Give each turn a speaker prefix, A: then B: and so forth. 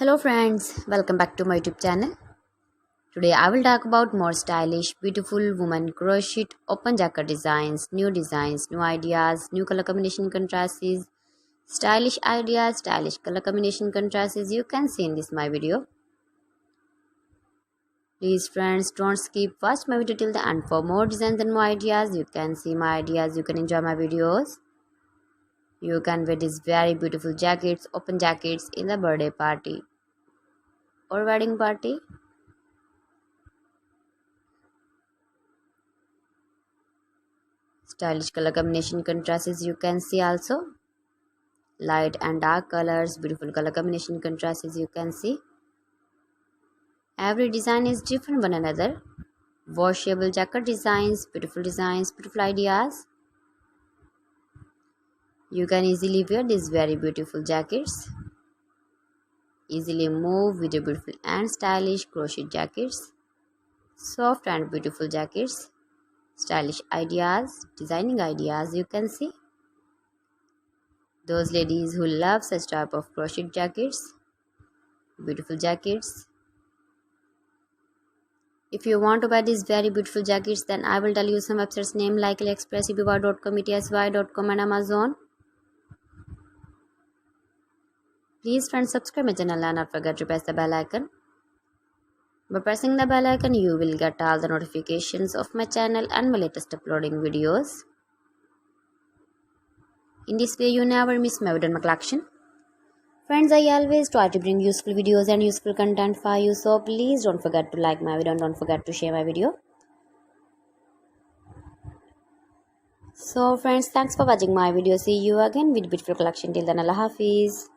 A: Hello friends, welcome back to my YouTube channel. Today I will talk about more stylish, beautiful woman crochet open jacket designs, new ideas, new color combination contrasts, stylish ideas, stylish color combination contrasts you can see in this my video. Please friends, don't skip, watch my video till the end for more designs and more ideas. You can see my ideas, you can enjoy my videos. You can wear these very beautiful jackets, open jackets in the birthday party or wedding party. Stylish color combination contrasts you can see also. Light and dark colors, beautiful color combination contrasts you can see. Every design is different one another. Washable jacket designs, beautiful ideas. You can easily wear these very beautiful jackets. Easily move with your beautiful and stylish crochet jackets. Soft and beautiful jackets. Stylish ideas, designing ideas you can see. Those ladies who love such type of crochet jackets, beautiful jackets. If you want to buy these very beautiful jackets, then I will tell you some websites name like AliExpress, eBay.com, ETSY.com and Amazon. Please friends, subscribe my channel and not forget to press the bell icon. By pressing the bell icon, you will get all the notifications of my channel and my latest uploading videos. In this way, you never miss my video in my collection. Friends, I always try to bring useful videos and useful content for you, so please don't forget to like my video and don't forget to share my video. So friends, thanks for watching my video. See you again with beautiful collection. Till then, Allah Hafiz.